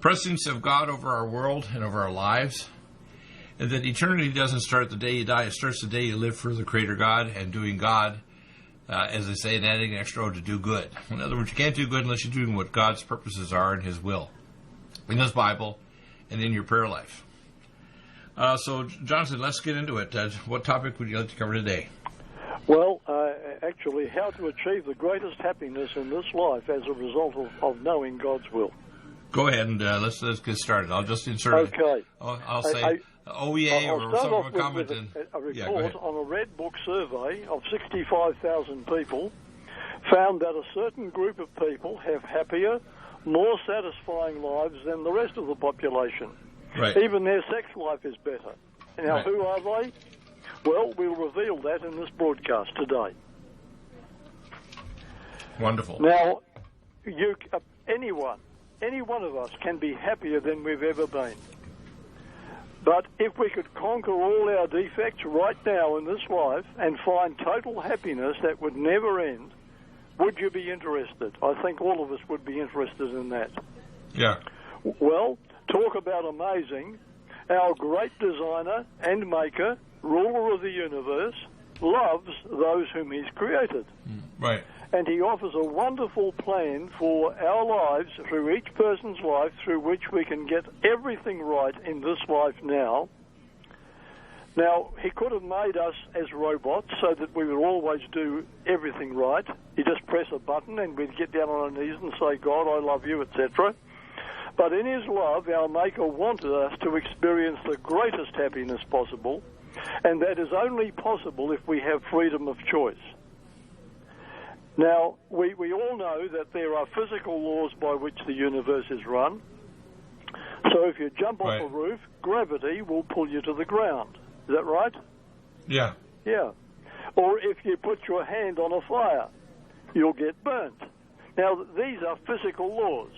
presence of God over our world and over our lives, and that eternity doesn't start the day you die. It starts the day you live for the Creator God and doing God, as they say, and adding an extra to do good. In other words, you can't do good unless you're doing what God's purposes are in His will, in His Bible, and in your prayer life. So, Jonathan, let's get into it. What topic would you like to cover today? Well, actually, how to achieve the greatest happiness in this life as a result of knowing God's will. Go ahead and let's get started. I'll just insert okay. I'll say OEA or some of a comment. A report on a Red Book survey of 65,000 people found that a certain group of people have happier, more satisfying lives than the rest of the population. Right. Even their sex life is better. Now, Who are they? Well, we'll reveal that in this broadcast today. Wonderful. Now, any one of us can be happier than we've ever been. But if we could conquer all our defects right now in this life and find total happiness that would never end, would you be interested? I think all of us would be interested in that. Yeah. Well, talk about amazing. Our great designer and maker, ruler of the universe, loves those whom He's created. Right. And He offers a wonderful plan for our lives, through each person's life, through which we can get everything right in this life now. Now, He could have made us as robots so that we would always do everything right. You just press a button and we'd get down on our knees and say, God, I love you, etc. But in His love, our Maker wanted us to experience the greatest happiness possible, and that is only possible if we have freedom of choice. Now, we all know that there are physical laws by which the universe is run. So if you jump off a roof, gravity will pull you to the ground. Is that right? Yeah. Yeah. Or if you put your hand on a fire, you'll get burnt. Now, these are physical laws.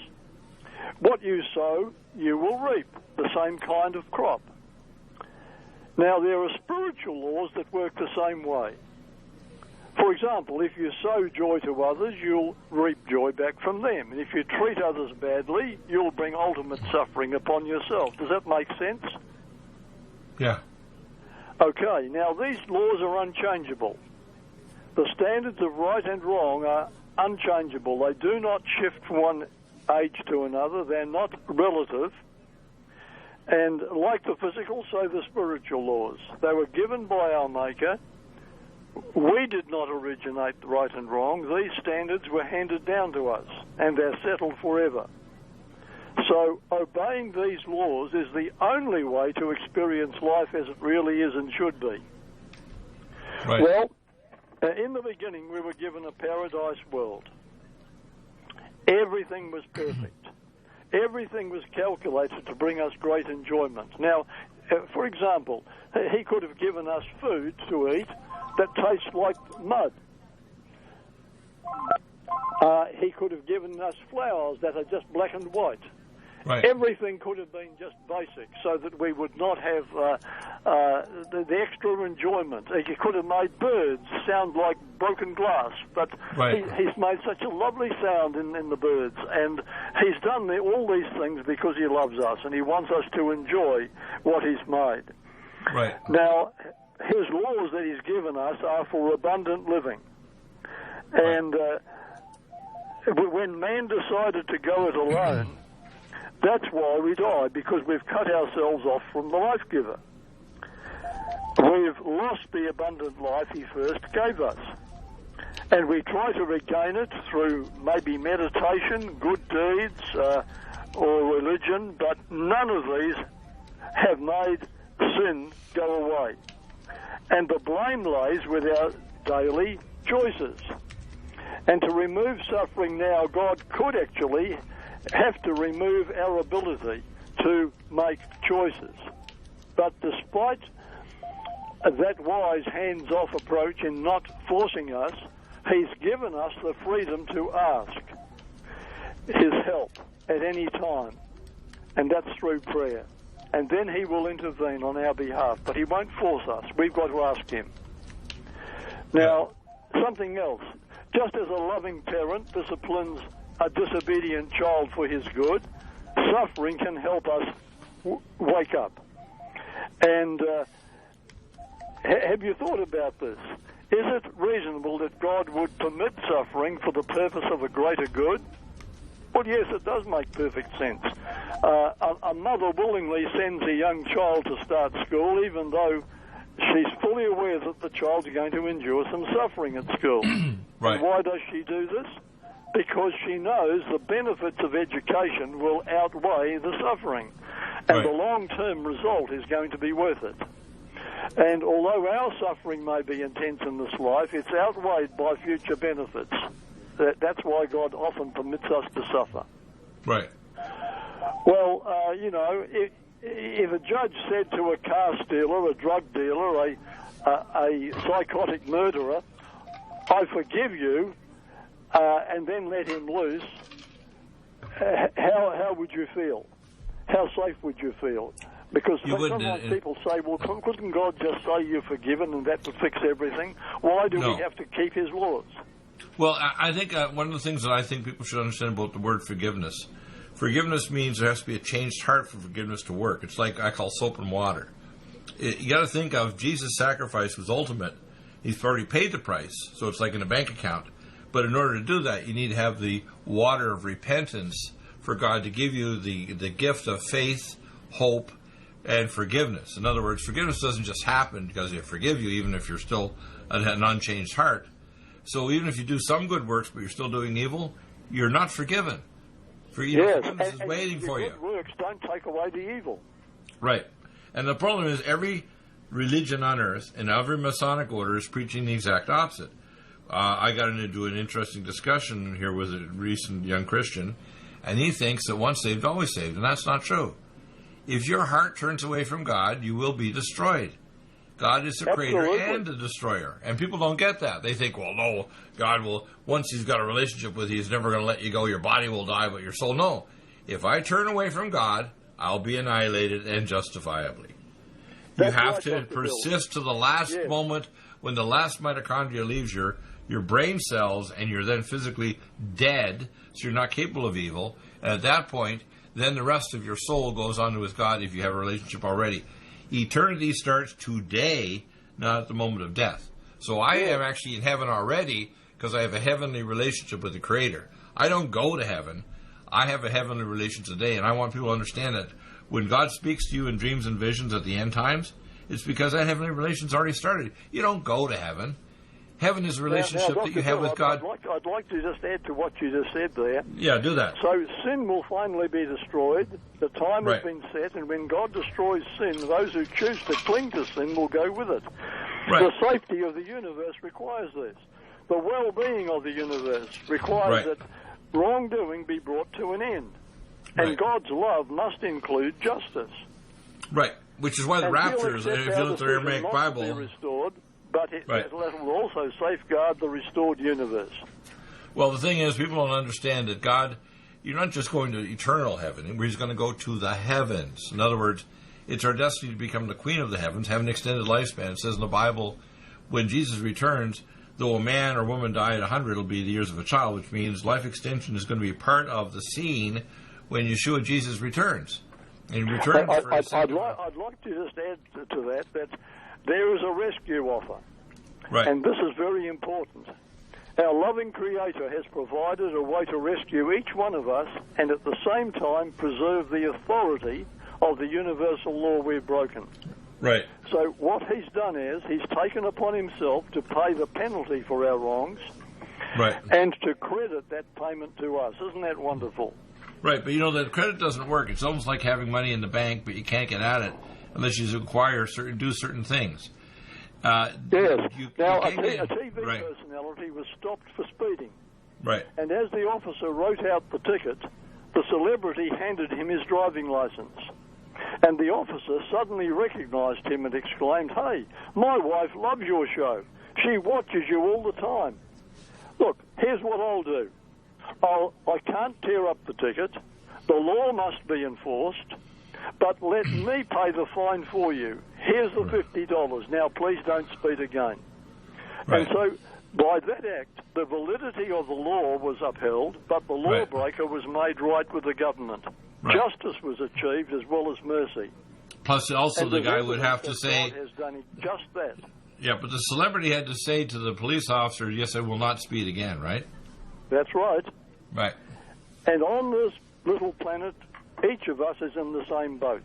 What you sow, you will reap the same kind of crop. Now, there are spiritual laws that work the same way. For example, if you sow joy to others, you'll reap joy back from them. And if you treat others badly, you'll bring ultimate suffering upon yourself. Does that make sense? Yeah. Okay, now these laws are unchangeable. The standards of right and wrong are unchangeable. They do not shift from one age to another. They're not relative. And like the physical, so the spiritual laws. They were given by our Maker. We did not originate the right and wrong. These standards were handed down to us, and they're settled forever. So obeying these laws is the only way to experience life as it really is and should be. Right. Well, in the beginning, we were given a paradise world. Everything was perfect. Everything was calculated to bring us great enjoyment. Now, for example, He could have given us food to eat that tastes like mud. He could have given us flowers that are just black and white. Right. Everything could have been just basic so that we would not have the extra enjoyment. He could have made birds sound like broken glass, but He's made such a lovely sound in the birds. And He's done all these things because He loves us, and He wants us to enjoy what He's made. Right. Now, His laws that He's given us are for abundant living. And when man decided to go it alone, that's why we die, because we've cut ourselves off from the life giver. We've lost the abundant life He first gave us. And we try to regain it through maybe meditation, good deeds, or religion, but none of these have made sin go away. And the blame lays with our daily choices. And to remove suffering now, God could actually have to remove our ability to make choices. But despite that wise hands-off approach in not forcing us, He's given us the freedom to ask His help at any time, and that's through prayer. And then He will intervene on our behalf, but He won't force us. We've got to ask Him. Now, something else. Just as a loving parent disciplines a disobedient child for his good, suffering can help us wake up. And have you thought about this? Is it reasonable that God would permit suffering for the purpose of a greater good? Well, yes, it does make perfect sense. A mother willingly sends a young child to start school, even though she's fully aware that the child's going to endure some suffering at school. Right. And why does she do this? Because she knows the benefits of education will outweigh the suffering, and the long-term result is going to be worth it. And although our suffering may be intense in this life, it's outweighed by future benefits. That's why God often permits us to suffer. Right. Well, if a judge said to a car stealer, a drug dealer, a psychotic murderer, I forgive you, and then let him loose, how would you feel? How safe would you feel? Because sometimes people say, well, couldn't God just say you're forgiven and that would fix everything? Why do we have to keep his laws? Well, I think one of the things that I think people should understand about the word forgiveness, forgiveness means there has to be a changed heart for forgiveness to work. It's like I call soap and water. You got to think of Jesus' sacrifice was ultimate. He's already paid the price, so it's like in a bank account. But in order to do that, you need to have the water of repentance for God to give you the gift of faith, hope, and forgiveness. In other words, forgiveness doesn't just happen because they forgive you, even if you're still an unchanged heart. So even if you do some good works, but you're still doing evil, you're not forgiven. Forgiveness is waiting for you. Good works don't take away the evil. Right. And the problem is every religion on earth and every Masonic order is preaching the exact opposite. I got into an interesting discussion here with a recent young Christian, and he thinks that once saved, always saved, and that's not true. If your heart turns away from God, you will be destroyed. God is the creator and the destroyer. And people don't get that. They think, well, no, God will, once he's got a relationship with you, he's never going to let you go. Your body will die, but your soul, no. If I turn away from God, I'll be annihilated and justifiably. You have to persist to the last moment when the last mitochondria leaves your brain cells and you're then physically dead, so you're not capable of evil. And at that point, then the rest of your soul goes on to with God if you have a relationship already. Eternity starts today, not at the moment of death. So I am actually in heaven already because I have a heavenly relationship with the Creator. I don't go to heaven. I have a heavenly relationship today, and I want people to understand that when God speaks to you in dreams and visions at the end times, it's because that heavenly relationship's already started. You don't go to heaven. Heaven is a relationship that you have with God. I'd like to just add to what you just said there. Yeah, do that. So sin will finally be destroyed. The time has been set, and when God destroys sin, those who choose to cling to sin will go with it. Right. The safety of the universe requires this. The well-being of the universe requires that wrongdoing be brought to an end. And God's love must include justice. Right, which is why the rapture is, if you look at the Aramaic Bible, restored, but it will also safeguard the restored universe. Well, the thing is, people don't understand that God, you're not just going to eternal heaven, we're just going to go to the heavens. In other words, it's our destiny to become the queen of the heavens, have an extended lifespan. It says in the Bible, when Jesus returns, though a man or woman die at 100, it'll be the years of a child, which means life extension is going to be part of the scene when Yeshua Jesus returns. And returns I'd like to just add to that there is a rescue offer. Right. And this is very important. Our loving Creator has provided a way to rescue each one of us and at the same time preserve the authority of the universal law we've broken. Right. So what he's done is he's taken upon himself to pay the penalty for our wrongs and to credit that payment to us. Isn't that wonderful? Right, but you know, that credit doesn't work. It's almost like having money in the bank, but you can't get at it unless you do certain things. Yes. Now, a TV personality was stopped for speeding. Right. And as the officer wrote out the ticket, the celebrity handed him his driving license. And the officer suddenly recognized him and exclaimed, "Hey, my wife loves your show. She watches you all the time. Look, here's what I'll do. I can't tear up the ticket. The law must be enforced. But let me pay the fine for you. Here's the $50. Now, please don't speed again." Right. And so, by that act, the validity of the law was upheld, but the lawbreaker was made right with the government. Right. Justice was achieved as well as mercy. Plus, also And the there's guy would have to evidence say, that God has done just that. yeah, but the celebrity had to say to the police officer, yes, I will not speed again, right? That's right. Right. And on this little planet, each of us is in the same boat.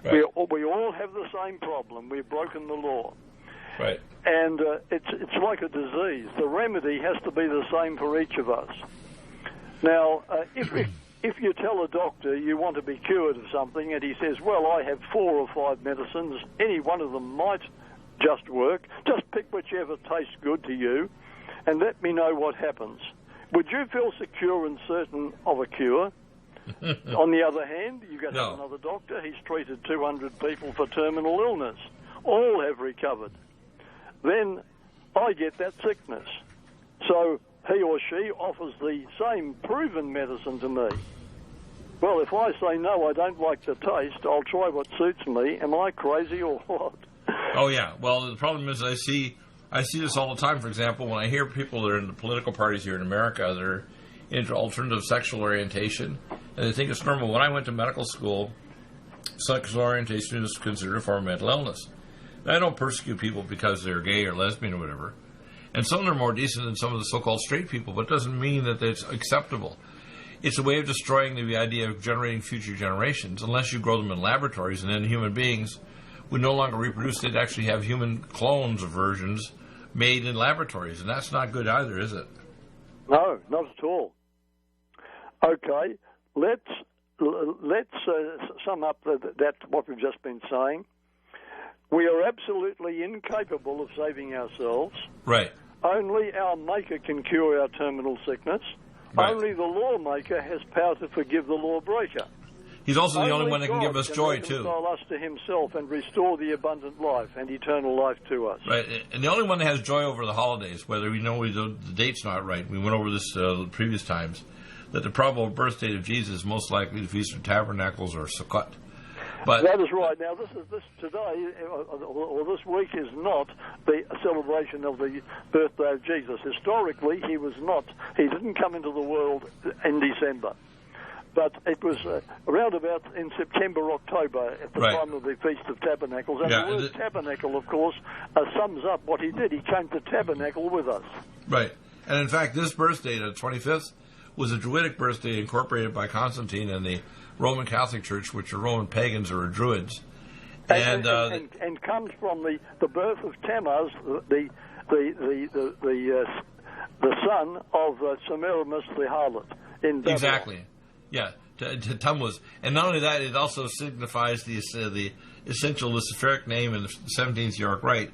Right. We all have the same problem. We've broken the law. Right. And it's like a disease. The remedy has to be the same for each of us. Now, if you tell a doctor you want to be cured of something and he says, well, I have 4 or 5 medicines, any one of them might just work, just pick whichever tastes good to you and let me know what happens. Would you feel secure and certain of a cure? On the other hand, you go to No. another doctor, he's treated 200 people for terminal illness. All have recovered. Then I get that sickness. So he or she offers the same proven medicine to me. Well, if I say, no, I don't like the taste, I'll try what suits me. Am I crazy or what? Oh, yeah. Well, the problem is I see this all the time. For example, when I hear people that are in the political parties here in America that are into alternative sexual orientation, and they think it's normal. When I went to medical school, sexual orientation is considered a form of mental illness. I don't persecute people because they're gay or lesbian or whatever. And some are more decent than some of the so-called straight people, but it doesn't mean that it's acceptable. It's a way of destroying the idea of generating future generations. Unless you grow them in laboratories and then human beings would no longer reproduce, they'd actually have human clones of versions made in laboratories. And that's not good either, is it? No, not at all. Okay, let's sum up that what we've just been saying. We are absolutely incapable of saving ourselves. Right. Only our Maker can cure our terminal sickness. Right. Only the lawmaker has power to forgive the lawbreaker. He's also the only one that can give us joy, too. reconcile us to himself and restore the abundant life and eternal life to us. Right, and the only one that has joy over the holidays, whether we know the date's not right, we went over this previous times, that the probable birth date of Jesus is most likely the Feast of Tabernacles or Sukkot. But that is right. Now, this today, or this week, is not the celebration of the birthday of Jesus. Historically, he didn't come into the world in December. But it was around about in September, October, at the Right. time of the Feast of Tabernacles. And Yeah, the word tabernacle, of course, sums up what he did. He came to tabernacle with us. Right. And in fact, this birthday, the 25th, was a Druidic birthday incorporated by Constantine and the Roman Catholic Church, which are Roman pagans or Druids. And comes from the birth of Tammuz, the son of Semiramis the harlot in Babylon. Exactly. Yeah, to Tammuz. And not only that, it also signifies the essential Luciferic name in the 17th York Rite,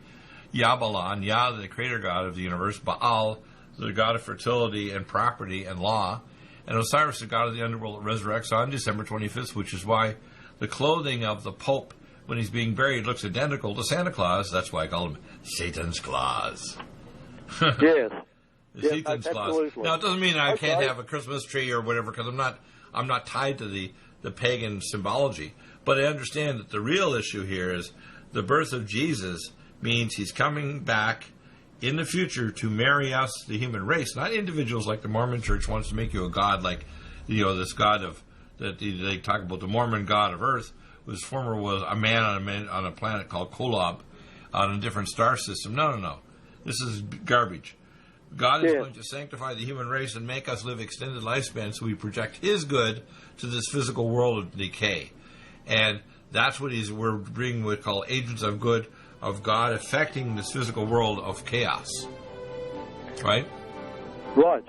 Yabalan, Yah, the creator god of the universe, Baal, the god of fertility and property and law, and Osiris, the god of the underworld that resurrects on December 25th, which is why the clothing of the Pope when he's being buried looks identical to Santa Claus. That's why I call him Satan's Claus. Yes. Satan's Claus. Absolutely. Now, it doesn't mean I can't have a Christmas tree or whatever, because I'm not tied to the pagan symbology. But I understand that the real issue here is the birth of Jesus means he's coming back in the future to marry us, the human race, not individuals like the Mormon Church wants to make you a god, like this god of that they talk about, the Mormon god of Earth, whose former was a man on a planet called Kolob on a different star system. No. This is garbage. God is going to sanctify the human race and make us live extended lifespans so we project his good to this physical world of decay. And that's what we're bringing what we call agents of good of God affecting this physical world of chaos. Right? Right.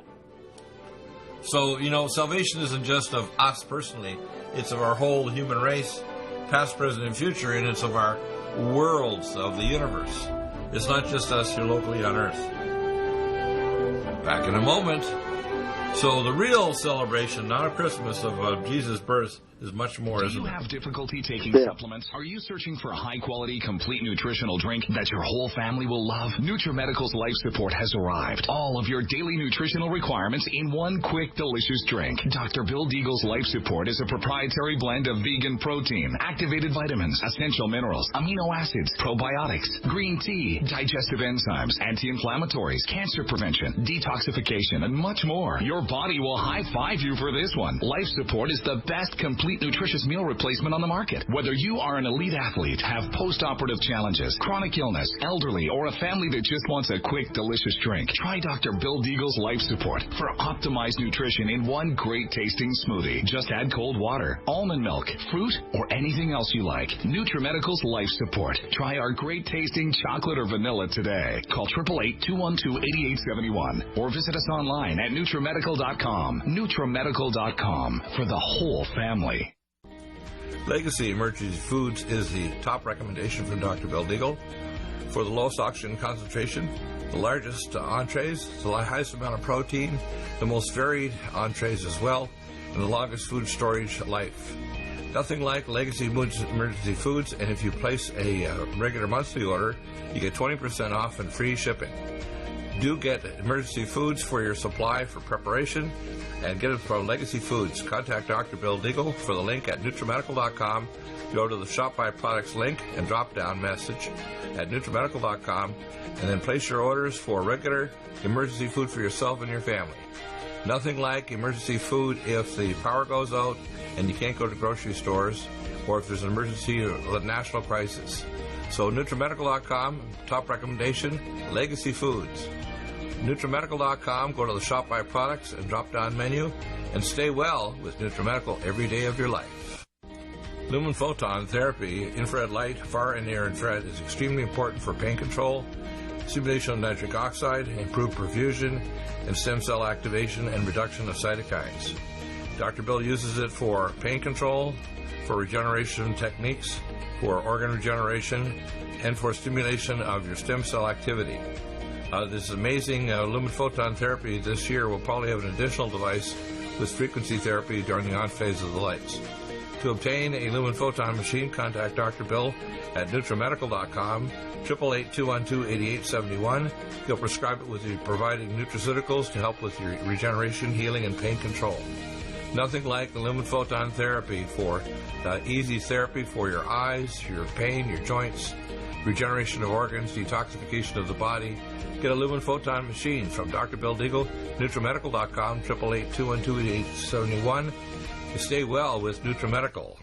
So, salvation isn't just of us personally. It's of our whole human race, past, present, and future, and it's of our worlds of the universe. It's not just us here locally on Earth. Back in a moment. So the real celebration, not of Christmas, of Jesus' birth, is much more, isn't it? Do you have difficulty taking supplements? Are you searching for a high-quality, complete nutritional drink that your whole family will love? NutriMedical's Life Support has arrived. All of your daily nutritional requirements in one quick, delicious drink. Dr. Bill Deagle's Life Support is a proprietary blend of vegan protein, activated vitamins, essential minerals, amino acids, probiotics, green tea, digestive enzymes, anti-inflammatories, cancer prevention, detoxification, and much more. Your body will high-five you for this one. Life Support is the best complete complete nutritious meal replacement on the market. Whether you are an elite athlete, have post-operative challenges, chronic illness, elderly, or a family that just wants a quick, delicious drink, try Dr. Bill Deagle's Life Support for optimized nutrition in one great tasting smoothie. Just add cold water, almond milk, fruit, or anything else you like. NutriMedical's Life Support. Try our great tasting chocolate or vanilla today. Call 888-212-8871 or visit us online at NutriMedical.com. NutriMedical.com for the whole family. Legacy Emergency Foods is the top recommendation from Dr. Bill Deagle for the lowest oxygen concentration, the largest entrees, the highest amount of protein, the most varied entrees as well, and the longest food storage life. Nothing like Legacy Emergency Foods, and if you place a regular monthly order, you get 20% off and free shipping. Do get Emergency Foods for your supply for preparation, and get it from Legacy Foods. Contact Dr. Bill Deagle for the link at NutriMedical.com. Go to the Shop by Products link and drop-down message at NutriMedical.com, and then place your orders for regular emergency food for yourself and your family. Nothing like emergency food if the power goes out and you can't go to grocery stores, or if there's an emergency or a national crisis. So NutriMedical.com, top recommendation, Legacy Foods. NutriMedical.com, go to the Shop by Products and drop-down menu, and stay well with NutriMedical every day of your life. Lumen photon therapy, infrared light, far and near infrared, is extremely important for pain control, stimulation of nitric oxide, improved perfusion, and stem cell activation and reduction of cytokines. Dr. Bill uses it for pain control, for regeneration techniques, for organ regeneration, and for stimulation of your stem cell activity. This amazing lumen photon therapy this year will probably have an additional device with frequency therapy during the on phase of the lights. To obtain a lumen photon machine, contact Dr. Bill at NutriMedical.com, 888-212-8871. He'll prescribe it with you providing nutraceuticals to help with your regeneration, healing, and pain control. Nothing like the lumen photon therapy for easy therapy for your eyes, your pain, your joints, regeneration of organs, detoxification of the body. Get a lumen photon machine from Dr. Bill Deagle, NutriMedical.com, 888-212-8871. Stay well with NutriMedical.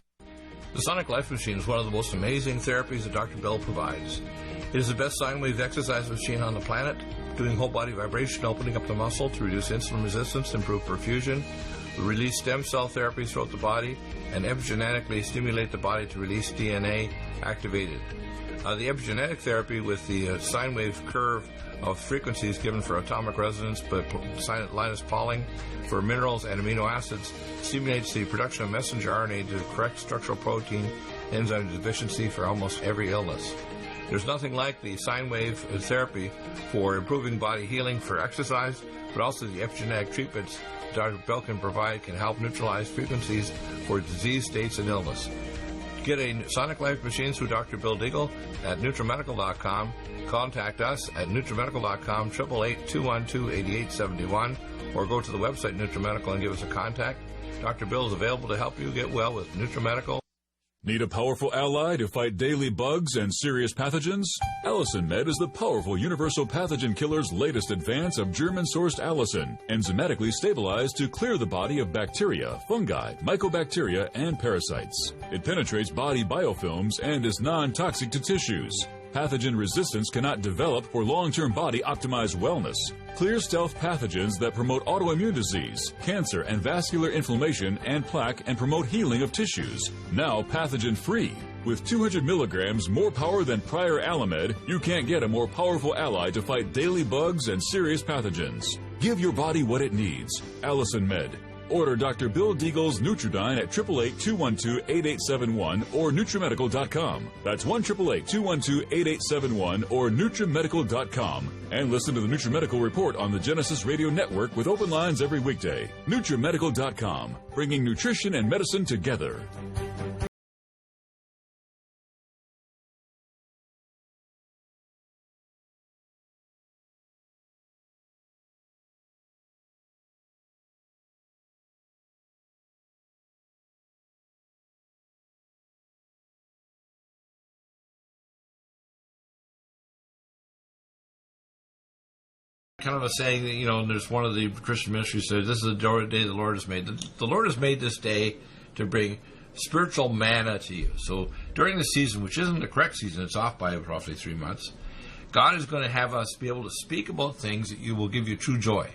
The Sonic Life Machine is one of the most amazing therapies that Dr. Bill provides. It is the best sine wave exercise machine on the planet, doing whole body vibration, opening up the muscle to reduce insulin resistance, improve perfusion, release stem cell therapies throughout the body, and epigenetically stimulate the body to release DNA activated. The epigenetic therapy with the sine wave curve of frequencies given for atomic resonance, but Linus Pauling for minerals and amino acids stimulates the production of messenger RNA to correct structural protein enzyme deficiency for almost every illness. There's nothing like the sine wave therapy for improving body healing for exercise, but also the epigenetic treatments Dr. Bill can provide can help neutralize frequencies for disease states and illness. Get a Sonic Life machine through Dr. Bill Deagle at NutriMedical.com. Contact us at NutriMedical.com, 888-212-8871, or go to the website NutriMedical and give us a contact. Dr. Bill is available to help you get well with NutriMedical. Need a powerful ally to fight daily bugs and serious pathogens? Allicin Med is the powerful universal pathogen killer's latest advance of German-sourced allicin, enzymatically stabilized to clear the body of bacteria, fungi, mycobacteria, and parasites. It penetrates body biofilms and is non-toxic to tissues. Pathogen resistance cannot develop for long-term body-optimized wellness. Clear stealth pathogens that promote autoimmune disease, cancer, and vascular inflammation and plaque and promote healing of tissues. Now pathogen-free. With 200 milligrams more power than prior Alamed, you can't get a more powerful ally to fight daily bugs and serious pathogens. Give your body what it needs. Allicin Med. Order Dr. Bill Deagle's Nutridyne at 888-212-8871 or NutriMedical.com. That's 1-888-212-8871 or NutriMedical.com. And listen to the NutriMedical Report on the Genesis Radio Network with open lines every weekday. NutriMedical.com, bringing nutrition and medicine together. Kind of a saying that, there's one of the Christian ministries said, this is the day the Lord has made. The Lord has made this day to bring spiritual manna to you. So during the season, which isn't the correct season, it's off by roughly 3 months, God is going to have us be able to speak about things that will give you true joy.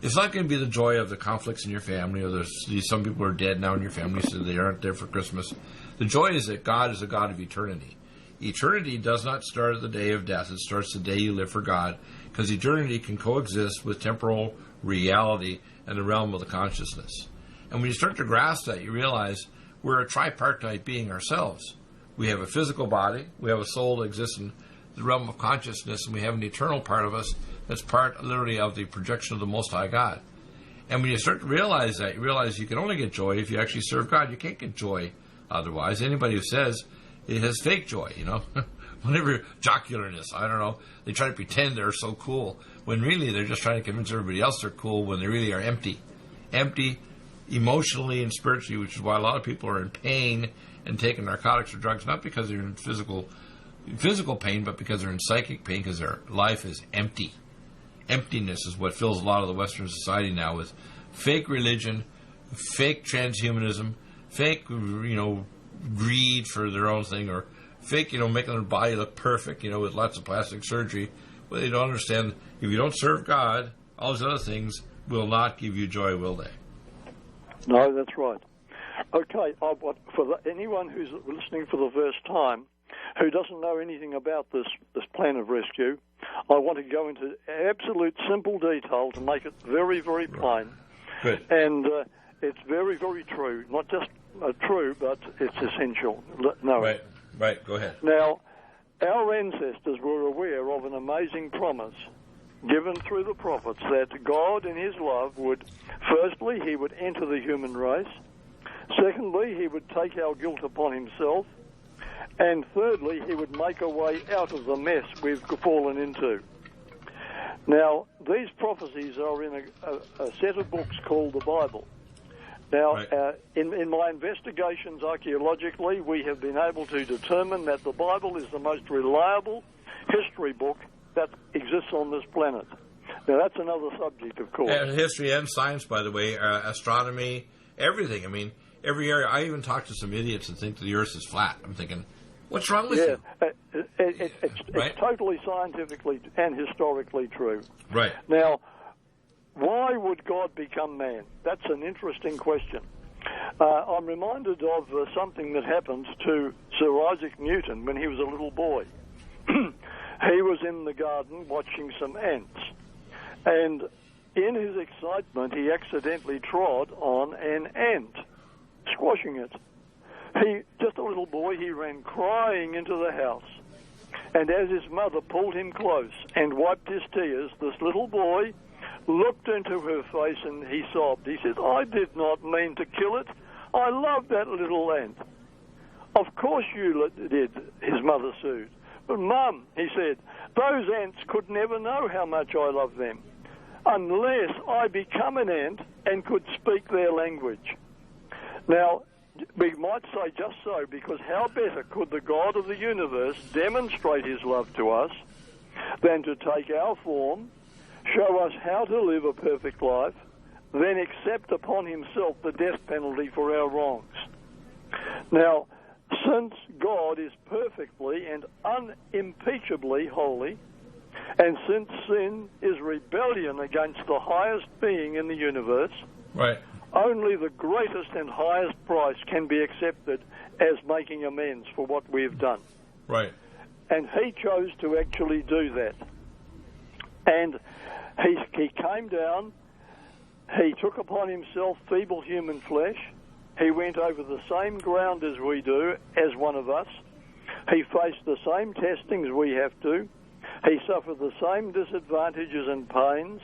It's not going to be the joy of the conflicts in your family, or some people are dead now in your family, so they aren't there for Christmas. The joy is that God is a God of eternity. Eternity does not start at the day of death. It starts the day you live for God, because eternity can coexist with temporal reality and the realm of the consciousness. And when you start to grasp that, you realize we're a tripartite being ourselves. We have a physical body, we have a soul that exists in the realm of consciousness, and we have an eternal part of us that's part, literally, of the projection of the Most High God. And when you start to realize that, you realize you can only get joy if you actually serve God. You can't get joy otherwise. Anybody who says it has fake joy, whenever jocularness, I don't know, they try to pretend they're so cool, when really they're just trying to convince everybody else they're cool when they really are empty. Empty emotionally and spiritually, which is why a lot of people are in pain and taking narcotics or drugs, not because they're in physical pain, but because they're in psychic pain, because their life is empty. Emptiness is what fills a lot of the Western society now, with fake religion, fake transhumanism, fake, greed for their own thing, or fake, making their body look perfect, with lots of plastic surgery. But they don't understand, if you don't serve God, all those other things will not give you joy, will they? No, that's right. Okay, anyone who's listening for the first time, who doesn't know anything about this plan of rescue, I want to go into absolute simple detail to make it very, very plain. Good. And it's very, very true. Not just true, but it's essential. No. Right. Go ahead. Now, our ancestors were aware of an amazing promise given through the prophets that God in his love would, firstly, he would enter the human race. Secondly, he would take our guilt upon himself. And thirdly, he would make a way out of the mess we've fallen into. Now, these prophecies are in a set of books called the Bible. Now, right. In my investigations archaeologically, we have been able to determine that the Bible is the most reliable history book that exists on this planet. Now, that's another subject, of course. History and science, by the way, astronomy, everything. I mean, every area. I even talk to some idiots that think the Earth is flat. I'm thinking, what's wrong with you? It's totally scientifically and historically true. Right. Now, why would God become man? That's an interesting question. I'm reminded of something that happened to Sir Isaac Newton when he was a little boy. He was in the garden watching some ants, and in his excitement, he accidentally trod on an ant, squashing it. Just a little boy, he ran crying into the house. And as his mother pulled him close and wiped his tears, this little boy looked into her face and he sobbed. He said, "I did not mean to kill it. I love that little ant." "Of course you did," his mother soothed. "But Mum," he said, "those ants could never know how much I love them unless I become an ant and could speak their language." Now, we might say just so, because how better could the God of the universe demonstrate his love to us than to take our form, show us how to live a perfect life, then accept upon himself the death penalty for our wrongs? Now, since God is perfectly and unimpeachably holy, and since sin is rebellion against the highest being in the universe, right, only the greatest and highest price can be accepted as making amends for what we've done. Right. And he chose to actually do that. And he came down, he took upon himself feeble human flesh, he went over the same ground as we do, as one of us, he faced the same testings we have to, he suffered the same disadvantages and pains,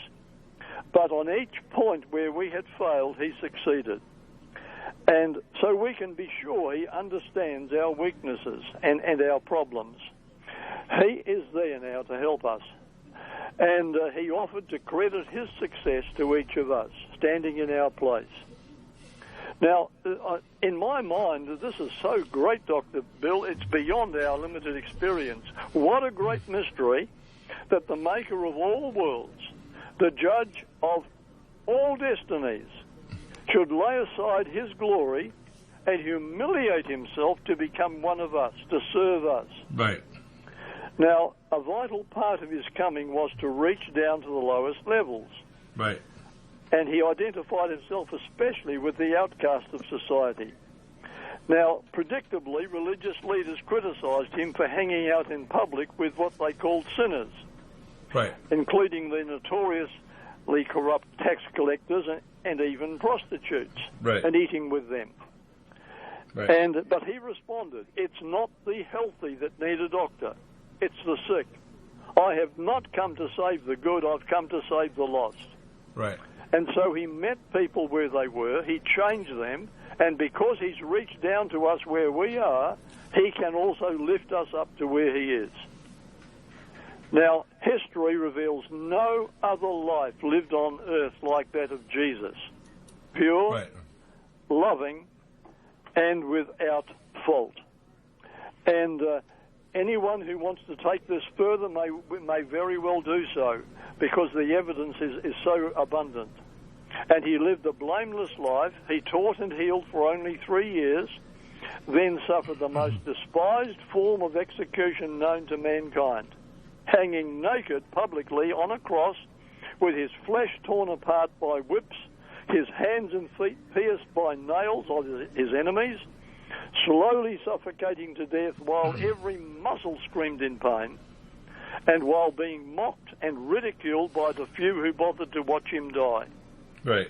but on each point where we had failed, he succeeded. And so we can be sure he understands our weaknesses and our problems. He is there now to help us. And he offered to credit his success to each of us, standing in our place. Now, in my mind, this is so great, Dr. Bill, it's beyond our limited experience. What a great mystery that the maker of all worlds, the judge of all destinies, should lay aside his glory and humiliate himself to become one of us, to serve us. Right. Now, a vital part of his coming was to reach down to the lowest levels. Right. And he identified himself especially with the outcast of society. Now, predictably, religious leaders criticized him for hanging out in public with what they called sinners, Right. including the notoriously corrupt tax collectors and even prostitutes, Right. and eating with them. Right. But he responded, "It's not the healthy that need a doctor, it's the sick. I have not come to save the good, I've come to save the lost." Right. And so he met people where they were, he changed them, and because he's reached down to us where we are, he can also lift us up to where he is. Now, history reveals no other life lived on earth like that of Jesus. Pure, Right. loving, and without fault. And anyone who wants to take this further may very well do so, because the evidence is so abundant. And he lived a blameless life. He taught and healed for only 3 years, then suffered the most despised form of execution known to mankind, hanging naked publicly on a cross with his flesh torn apart by whips, his hands and feet pierced by nails of his enemies, slowly suffocating to death while every muscle screamed in pain, and while being mocked and ridiculed by the few who bothered to watch him die. Right.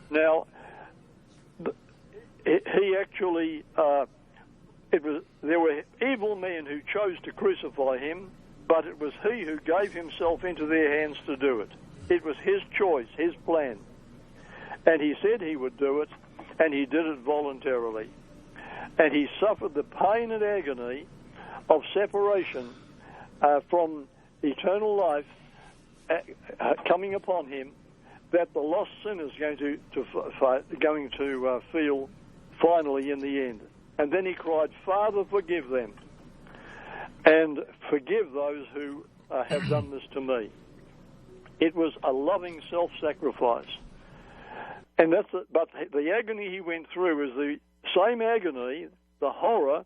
Now, he actually, there were evil men who chose to crucify him, but it was he who gave himself into their hands to do it. It was his choice, his plan. And he said he would do it, and he did it voluntarily. And he suffered the pain and agony of separation from eternal life coming upon him, that the lost sinner is going to feel finally in the end. And then he cried, "Father, forgive them, and forgive those who have done this to me." It was a loving self-sacrifice. And but the agony he went through is the same agony, the horror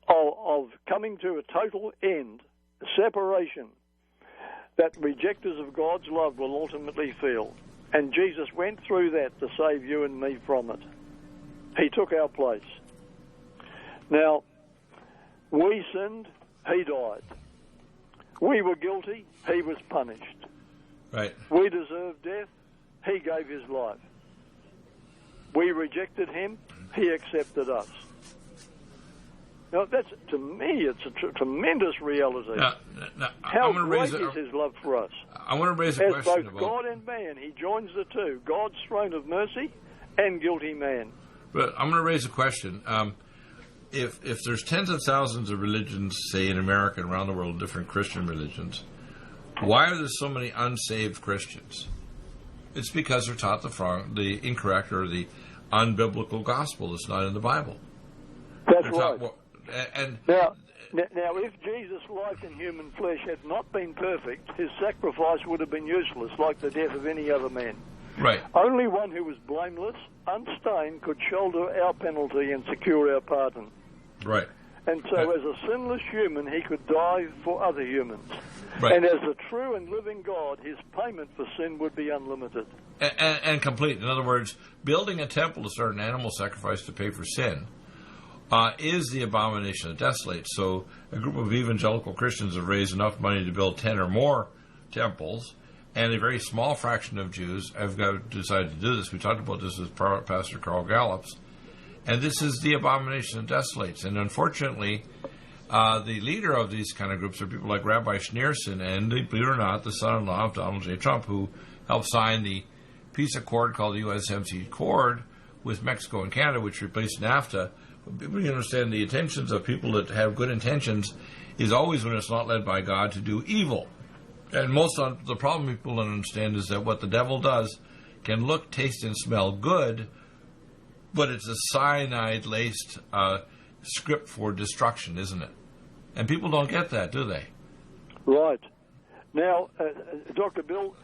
of coming to a total end, separation, that rejectors of God's love will ultimately feel. And Jesus went through that to save you and me from it. He took our place. Now, we sinned, he died. We were guilty, he was punished. Right. We deserved death, he gave his life. We rejected him, he accepted us. Now, that's, to me, it's a tremendous reality. Now, How great is his love for us? I want to raise a As question both about... God and man, he joins the two, God's throne of mercy and guilty man. But I'm going to raise a question. If there's tens of thousands of religions, say, in America and around the world, different Christian religions, why are there so many unsaved Christians? It's because they're taught the incorrect or the unbiblical gospel that's not in the Bible. That's They're right. taught, and Now, if Jesus' life in human flesh had not been perfect, his sacrifice would have been useless, like the death of any other man. right, Only one who was blameless, unstained, could shoulder our penalty and secure our pardon. right, And so as a sinless human, he could die for other humans. right, And as a true and living God, his payment for sin would be unlimited. and complete. In other words, building a temple to start an animal sacrifice to pay for sin is the abomination that desolates. So a group of evangelical Christians have raised enough money to build 10 or more temples, and a very small fraction of Jews have decided to do this. We talked about this with Pastor Carl Gallups, and this is the abomination that desolates. And unfortunately, the leader of these kind of groups are people like Rabbi Schneerson, and believe it or not, the son-in-law of Donald J. Trump, who helped sign the peace accord called the USMC Accord with Mexico and Canada, which replaced NAFTA. We understand the intentions of people that have good intentions is always, when it's not led by God, to do evil. And most of the problem people don't understand is that what the devil does can look, taste, and smell good, but it's a cyanide-laced script for destruction, isn't it? And people don't get that, do they? Right. Now, Dr. Bill,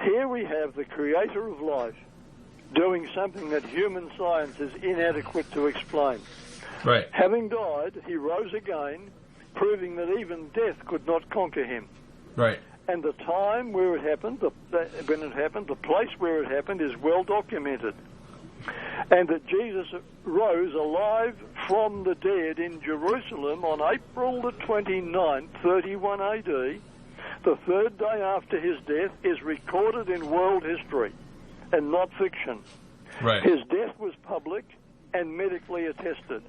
here we have the creator of life doing something that human science is inadequate to explain. Right. Having died, he rose again, proving that even death could not conquer him. Right. And the time where it happened, when it happened, the place where it happened is well documented. And that Jesus rose alive from the dead in Jerusalem on April the 29th, 31 AD, the third day after his death, is recorded in world history and not fiction. Right. His death was public and medically attested.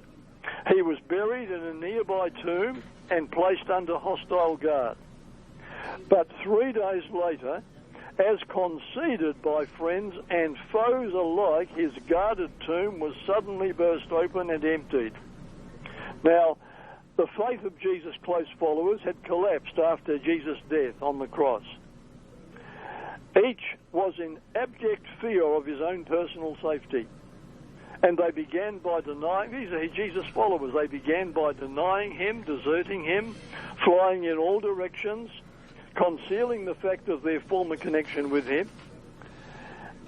He was buried in a nearby tomb and placed under hostile guard. But 3 days later, as conceded by friends and foes alike, his guarded tomb was suddenly burst open and emptied. Now, the faith of Jesus' close followers had collapsed after Jesus' death on the cross. Each was in abject fear of his own personal safety. And they began by denying, these are Jesus' followers, they began by denying him, deserting him, flying in all directions, concealing the fact of their former connection with him.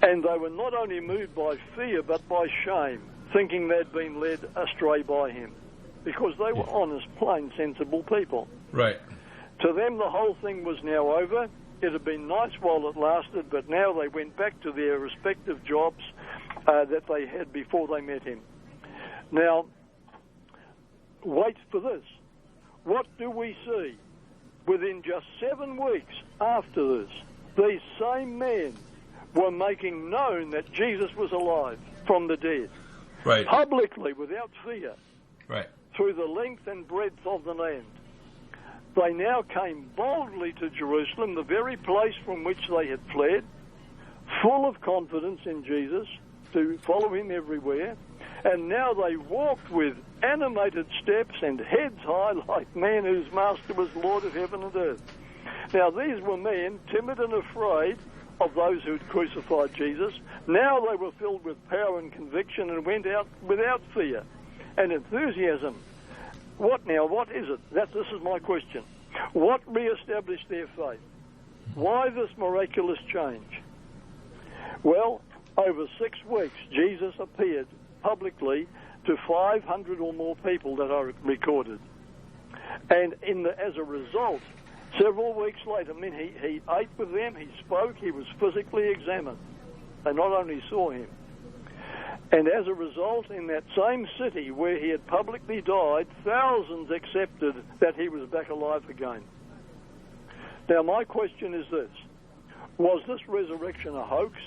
And they were not only moved by fear, but by shame, thinking they'd been led astray by him, because they were honest, plain, sensible people. Right. To them, the whole thing was now over. It had been nice while it lasted, but now they went back to their respective jobs that they had before they met him. Now, wait for this. What do we see? Within just 7 weeks after this, these same men were making known that Jesus was alive from the dead. Right. Publicly, without fear. Right. Through the length and breadth of the land. They now came boldly to Jerusalem, the very place from which they had fled, full of confidence in Jesus, to follow him everywhere. And now they walked with animated steps and heads high like men whose master was Lord of heaven and earth. Now these were men timid and afraid of those who had crucified Jesus. Now they were filled with power and conviction and went out without fear and enthusiasm. What is it? This is my question. What re-established their faith? Why this miraculous change? Well, over 6 weeks, Jesus appeared publicly to 500 or more people that are recorded. And as a result, several weeks later, he ate with them, he spoke, he was physically examined. They not only saw him. And as a result, in that same city where he had publicly died, thousands accepted that he was back alive again. Now, my question is this. Was this resurrection a hoax?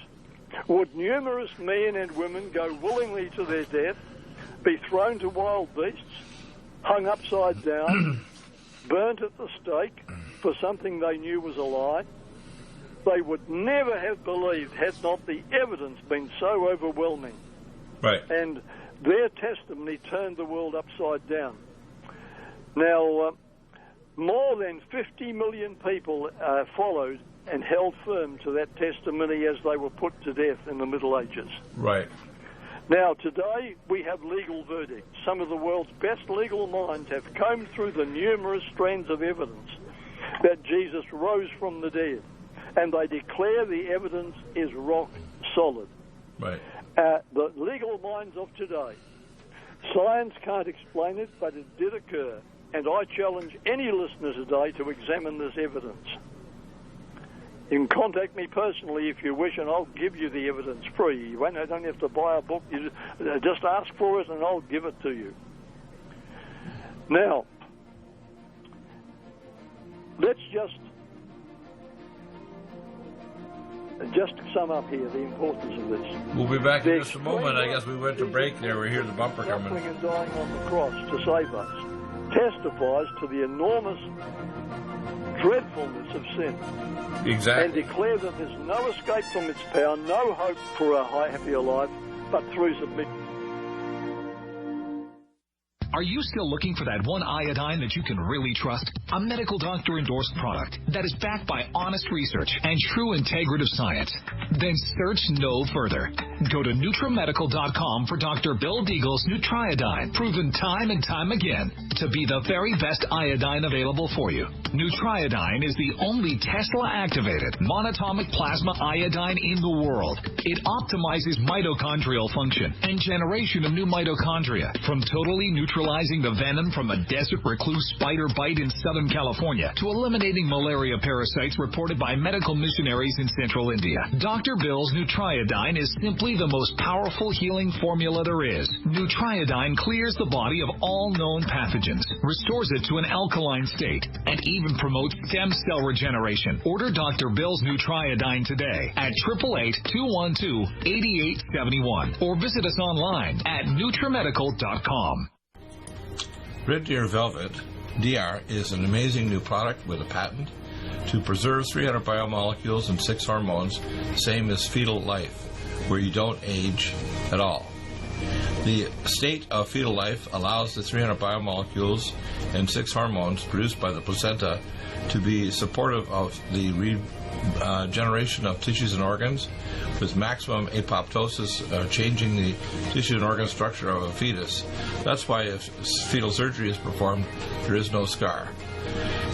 Would numerous men and women go willingly to their death, be thrown to wild beasts, hung upside down, burnt at the stake for something they knew was a lie? They would never have believed had not the evidence been so overwhelming. Right. And their testimony turned the world upside down. Now, more than 50 million people followed and held firm to that testimony as they were put to death in the Middle Ages. Right. Now, today, we have legal verdicts. Some of the world's best legal minds have combed through the numerous strands of evidence that Jesus rose from the dead, and they declare the evidence is rock solid. Right. The legal minds of today, science can't explain it, but it did occur, and I challenge any listener today to examine this evidence. You can contact me personally if you wish, and I'll give you the evidence free. You don't have to buy a book. You just ask for it, and I'll give it to you. Now, let's just sum up here the importance of this. We'll be back in just a moment. I guess we went to break there. We hear the bumper coming. Suffering and dying on the cross to save us testifies to the enormous dreadfulness of sin. Exactly. And declare that there's no escape from its power, no hope for a happier life, but through submission. Are you still looking for that one iodine that you can really trust? A medical doctor-endorsed product that is backed by honest research and true integrative science. Then search no further. Go to NutriMedical.com for Dr. Bill Deagle's Nutriodine, proven time and time again to be the very best iodine available for you. Nutriodine is the only Tesla-activated monatomic plasma iodine in the world. It optimizes mitochondrial function and generation of new mitochondria, from totally neutralizing the venom from a desert recluse spider bite in Southern California to eliminating malaria parasites reported by medical missionaries in central India. Dr. Bill's Nutriodine is simply the most powerful healing formula there is. Nutriodine clears the body of all known pathogens, restores it to an alkaline state, and even promotes stem cell regeneration. Order Dr. Bill's Nutriodine today at 888-212-8871 or visit us online at NutriMedical.com. Red Deer Velvet DR is an amazing new product with a patent to preserve 300 biomolecules and 6 hormones, same as fetal life, where you don't age at all. The state of fetal life allows the 300 biomolecules and 6 hormones produced by the placenta to be supportive of the regeneration of tissues and organs, with maximum apoptosis, changing the tissue and organ structure of a fetus. That's why if fetal surgery is performed, there is no scar.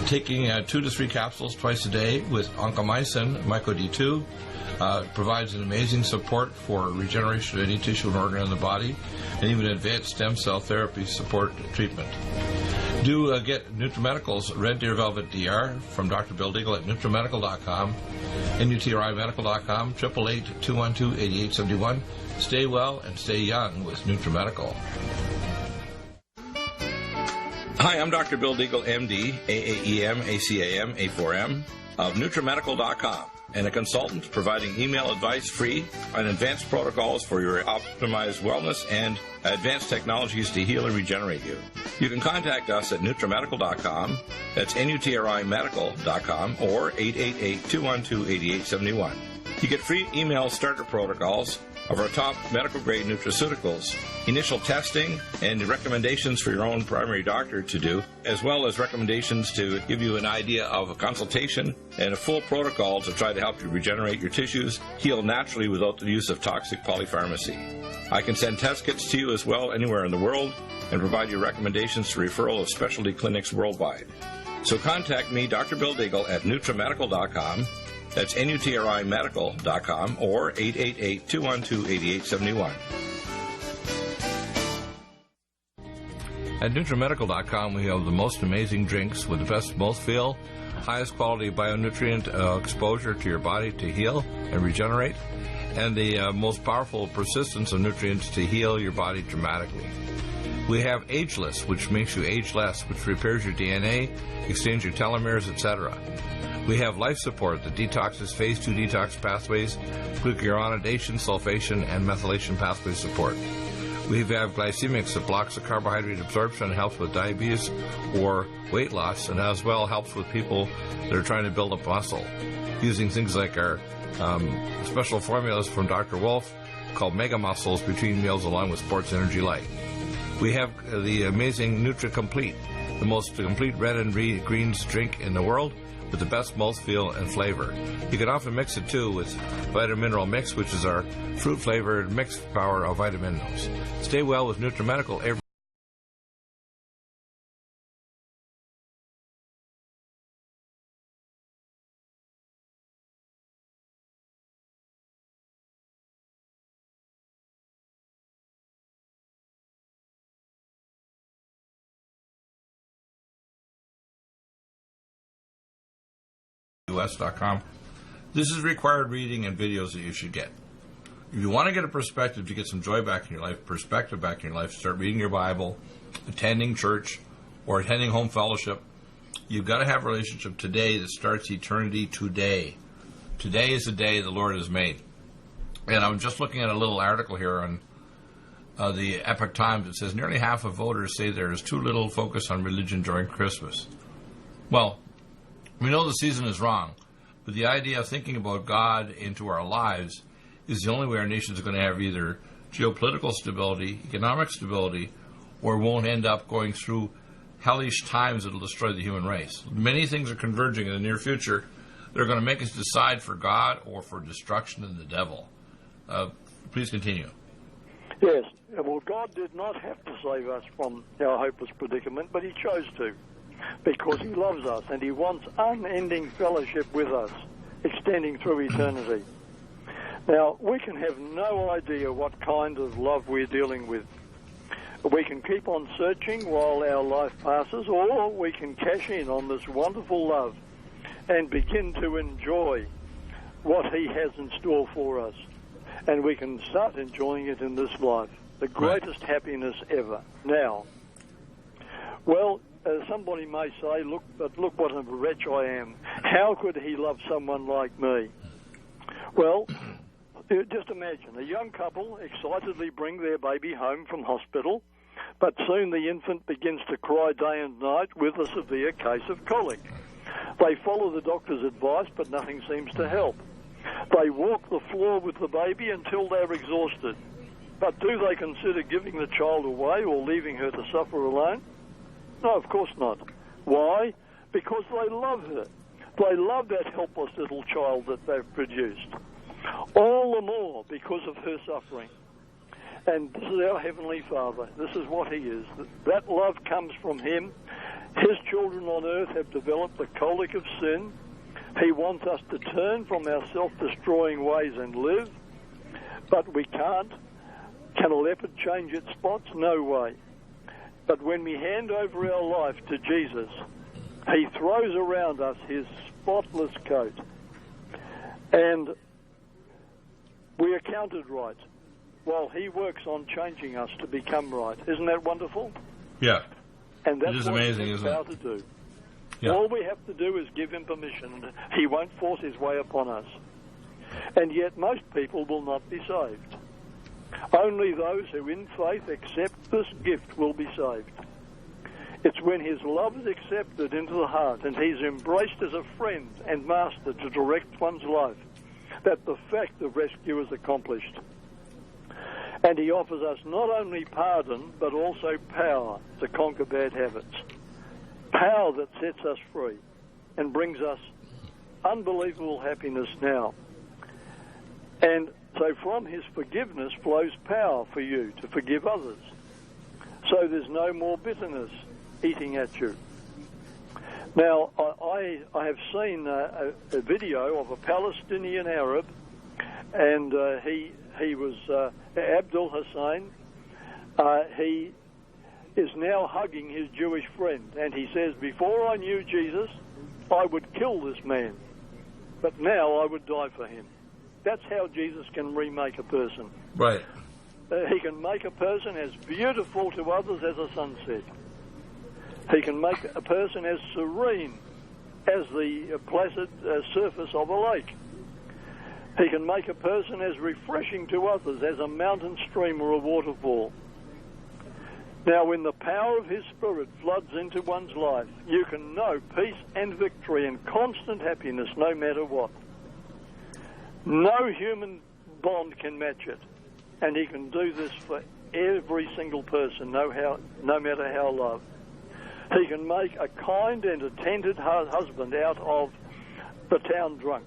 Taking 2 to 3 capsules twice a day with oncomycin, myco-D2, provides an amazing support for regeneration of any tissue and organ in the body, and even advanced stem cell therapy support treatment. Do get NutriMedical's Red Deer Velvet DR from Dr. Bill Deagle at NutriMedical.com, NutriMedical.com, 888-212-8871. Stay well and stay young with NutriMedical. Hi, I'm Dr. Bill Deagle, MD, AAEM, ACAM, A4M, of NutriMedical.com, and a consultant providing email advice free on advanced protocols for your optimized wellness and advanced technologies to heal and regenerate you. You can contact us at NutriMedical.com, that's NutriMedical.com, or 888-212-8871. You get free email starter protocols of our top medical-grade nutraceuticals, initial testing, and recommendations for your own primary doctor to do, as well as recommendations to give you an idea of a consultation and a full protocol to try to help you regenerate your tissues, heal naturally without the use of toxic polypharmacy. I can send test kits to you as well anywhere in the world and provide you recommendations to referral of specialty clinics worldwide. So contact me, Dr. Bill Deagle, at NutriMedical.com. That's NutriMedical.com or 888-212-8871. At NutriMedical.com, we have the most amazing drinks with the best mouthfeel, highest quality bionutrient exposure to your body to heal and regenerate, and the most powerful persistence of nutrients to heal your body dramatically. We have Ageless, which makes you age less, which repairs your DNA, extends your telomeres, etc. We have Life Support that detoxes phase 2 detox pathways, glucuronidation, sulfation, and methylation pathway support. We have Glycemics that blocks the carbohydrate absorption and helps with diabetes or weight loss, and as well helps with people that are trying to build up muscle, using things like our special formulas from Dr. Wolf called Mega Muscles between meals along with Sports Energy Light. We have the amazing Nutri-Complete, the most complete red and greens drink in the world, with the best mouthfeel and flavor. You can often mix it too with Vitamin Mineral Mix, which is our fruit-flavored mixed power of vitamin minerals. Stay well with NutriMedical every US.com. This is required reading and videos that you should get. If you want to get a perspective to get some joy back in your life, perspective back in your life, start reading your Bible, attending church, or attending home fellowship. You've got to have a relationship today that starts eternity today. Today is the day the Lord has made. And I'm just looking at a little article here on the Epoch Times. It says nearly half of voters say there is too little focus on religion during Christmas. Well, we know the season is wrong, but the idea of thinking about God into our lives is the only way our nation is going to have either geopolitical stability, economic stability, or won't end up going through hellish times that will destroy the human race. Many things are converging in the near future that are going to make us decide for God or for destruction and the devil. Please continue. Yes. Well, God did not have to save us from our hopeless predicament, but he chose to, because he loves us and he wants unending fellowship with us, extending through eternity. Now, we can have no idea what kind of love we're dealing with. We can keep on searching while our life passes, or we can cash in on this wonderful love and begin to enjoy what he has in store for us. And we can start enjoying it in this life, the greatest happiness ever. Now, well, somebody may say, look what a wretch I am. How could he love someone like me? Well, just imagine a young couple excitedly bring their baby home from hospital, but soon the infant begins to cry day and night with a severe case of colic. They follow the doctor's advice, but nothing seems to help. They walk the floor with the baby until they're exhausted. But do they consider giving the child away or leaving her to suffer alone? No, of course not. Why? Because they love her. They love that helpless little child that they've produced. All the more because of her suffering. And this is our Heavenly Father. This is what he is. That love comes from him. His children on earth have developed the colic of sin. He wants us to turn from our self-destroying ways and live, but we can't. Can a leopard change its spots? No way. But when we hand over our life to Jesus, he throws around us his spotless coat, and we are counted right, while he works on changing us to become right. Isn't that wonderful? Yeah. And that's it is what amazing, he's isn't about it? to do. Yeah. All we have to do is give him permission. He won't force his way upon us. And yet most people will not be saved. Only those who in faith accept this gift will be saved. It's when his love is accepted into the heart and he's embraced as a friend and master to direct one's life that the fact of rescue is accomplished. And he offers us not only pardon, but also power to conquer bad habits. Power that sets us free and brings us unbelievable happiness now. And so from his forgiveness flows power for you to forgive others. So there's no more bitterness eating at you. Now, I have seen a video of a Palestinian Arab, and he was Abdul Hussein. He is now hugging his Jewish friend, and he says, before I knew Jesus, I would kill this man, but now I would die for him. That's how Jesus can remake a person. Right. He can make a person as beautiful to others as a sunset. He can make a person as serene as the placid surface of a lake. He can make a person as refreshing to others as a mountain stream or a waterfall. Now, when the power of his Spirit floods into one's life, you can know peace and victory and constant happiness no matter what. No human bond can match it. And he can do this for every single person, no matter how loved. He can make a kind and attentive husband out of the town drunk.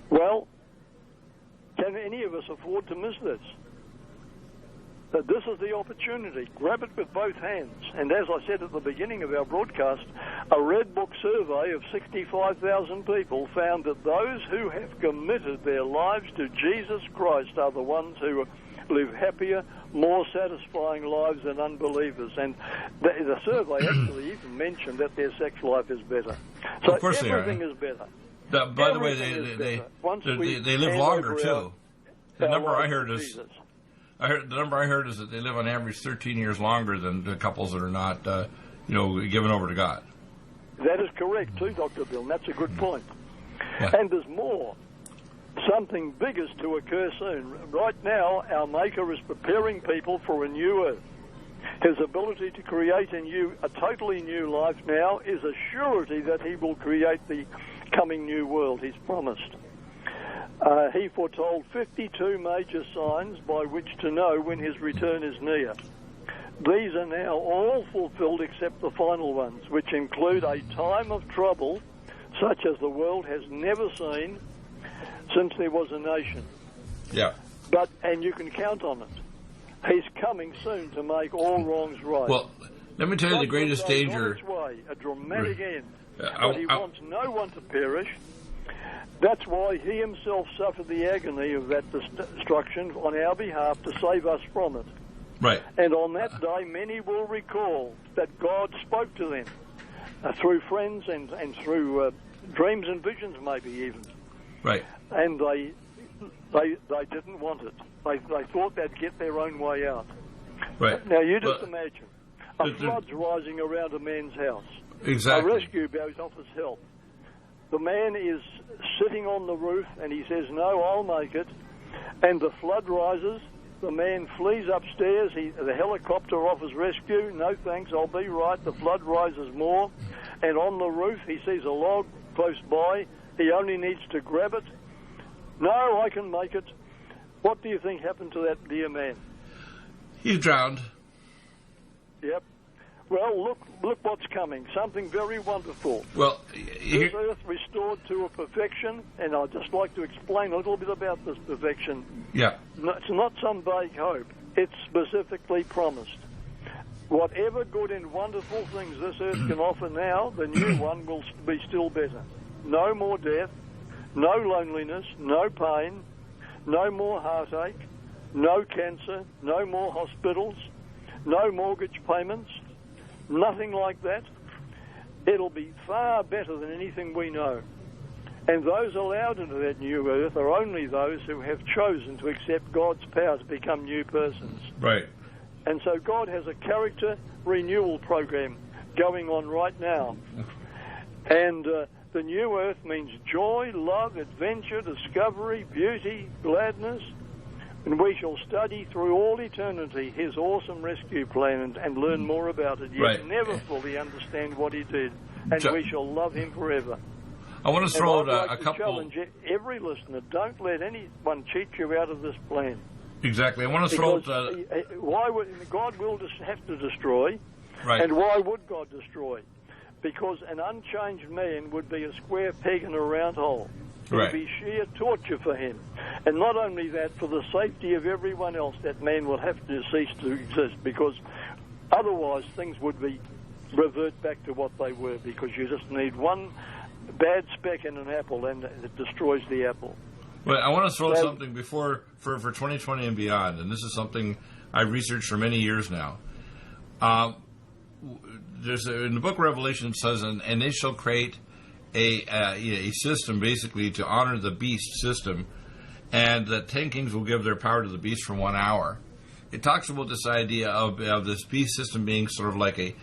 Well, can any of us afford to miss this? But this is the opportunity. Grab it with both hands. And as I said at the beginning of our broadcast, a Red Book survey of 65,000 people found that those who have committed their lives to Jesus Christ are the ones who live happier, more satisfying lives than unbelievers. And the survey actually even mentioned that their sex life is better. So of course everything is better. By the way, they live longer, too. The number I heard is... The number I heard is that they live on average 13 years longer than the couples that are not, given over to God. That is correct, too, Dr. Bill, and that's a good point. Yeah. And there's more. Something big is to occur soon. Right now, our Maker is preparing people for a new earth. His ability to create a totally new life now is a surety that he will create the coming new world he's promised. He foretold 52 major signs by which to know when his return is near. These are now all fulfilled except the final ones, which include a time of trouble such as the world has never seen since there was a nation. Yeah. And you can count on it. He's coming soon to make all wrongs right. Well, let me tell you the greatest danger. On its way, a dramatic end. But he wants no one to perish. That's why he himself suffered the agony of that destruction on our behalf to save us from it. Right. And on that day, many will recall that God spoke to them through friends and through dreams and visions, maybe even. Right. And they didn't want it. They thought they'd get their own way out. Right. Now, you just imagine a flood's rising around a man's house. Exactly. A rescue boat offers help. The man is sitting on the roof and he says, no, I'll make it. And the flood rises. The man flees upstairs. The helicopter offers rescue. No thanks, I'll be right. The flood rises more. And on the roof he sees a log close by. He only needs to grab it. No, I can make it. What do you think happened to that dear man? He's drowned. Yep. Well, look what's coming. Something very wonderful. Well, this earth restored to a perfection, and I'd just like to explain a little bit about this perfection. Yeah. No, it's not some vague hope. It's specifically promised. Whatever good and wonderful things this earth can offer now, the new one will be still better. No more death, no loneliness, no pain, no more heartache, no cancer, no more hospitals, no mortgage payments, nothing like that. It'll be far better than anything we know. And those allowed into that new earth are only those who have chosen to accept God's power to become new persons. Right. And so God has a character renewal program going on right now. And the new earth means joy, love, adventure, discovery, beauty, gladness. And we shall study through all eternity his awesome rescue plan and learn more about it. Yet never fully understand what he did. And we shall love him forever. I want to throw out a couple... challenge every listener, don't let anyone cheat you out of this plan. Exactly. I want to throw out... why would God will have to destroy? Right. And why would God destroy? Because an unchanged man would be a square peg in a round hole. It would be sheer torture for him. And not only that, for the safety of everyone else, that man will have to cease to exist, because otherwise things would revert back to what they were, because you just need one bad speck in an apple and it destroys the apple. Well, I want to throw something before for 2020 and beyond, and this is something I've researched for many years now. In the book of Revelation it says, and they shall create a system basically to honor the beast system, and that 10 kings will give their power to the beast for 1 hour. It talks about this idea of this beast system being sort of like a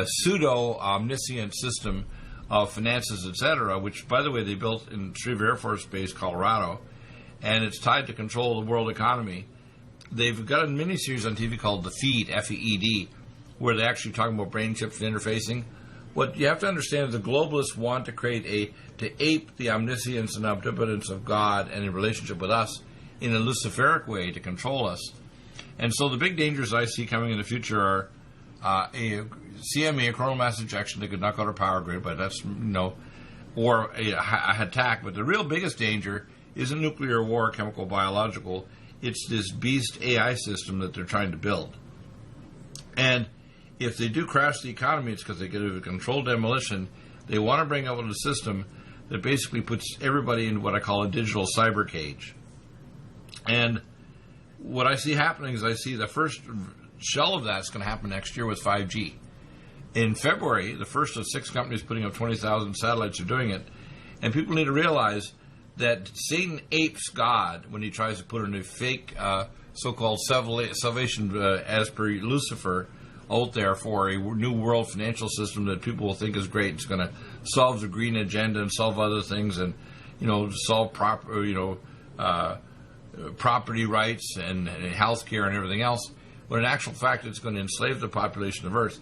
pseudo-omniscient system of finances, etc., which, by the way, they built in Schriever Air Force Base, Colorado, and it's tied to control the world economy. They've got a miniseries on TV called The Feed, F-E-E-D, where they're actually talking about brain chips and interfacing. What you have to understand is the globalists want to to ape the omniscience and omnipotence of God and in relationship with us in a Luciferic way to control us. And so the big dangers I see coming in the future are a CME, a coronal mass ejection that could knock out our power grid, but that's, or a attack. But the real biggest danger isn't nuclear war, chemical, biological. It's this beast AI system that they're trying to build. And if they do crash the economy, it's because they get a controlled demolition. They want to bring up a system that basically puts everybody in what I call a digital cyber cage. And what I see happening is I see the first shell of that's going to happen next year with 5G. In February, the first of 6 companies putting up 20,000 satellites are doing it. And people need to realize that Satan apes God when he tries to put in a fake so-called salvation as per Lucifer out there for a new world financial system that people will think is great. It's going to solve the green agenda and solve other things, and solve property rights and health care and everything else. But in actual fact, it's going to enslave the population of Earth.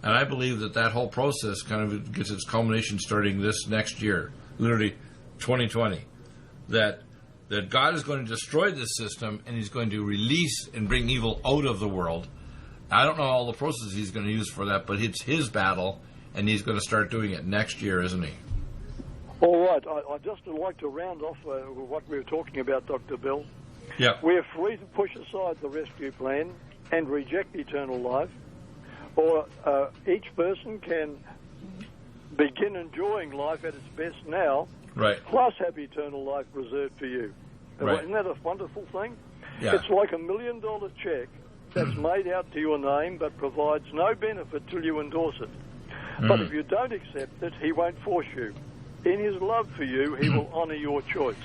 And I believe that whole process kind of gets its culmination starting this next year, literally 2020. That God is going to destroy this system, and he's going to release and bring evil out of the world. I don't know all the processes he's going to use for that, but it's his battle, and he's going to start doing it next year, isn't he? All right. I just would like to round off what we were talking about, Dr. Bill. Yeah. We're free to push aside the rescue plan and reject eternal life, or each person can begin enjoying life at its best now, right, plus have eternal life reserved for you. Right. Isn't that a wonderful thing? Yeah. It's like $1 million check that's made out to your name but provides no benefit till you endorse it. But if you don't accept it, he won't force you. In his love for you, he will honor your choice.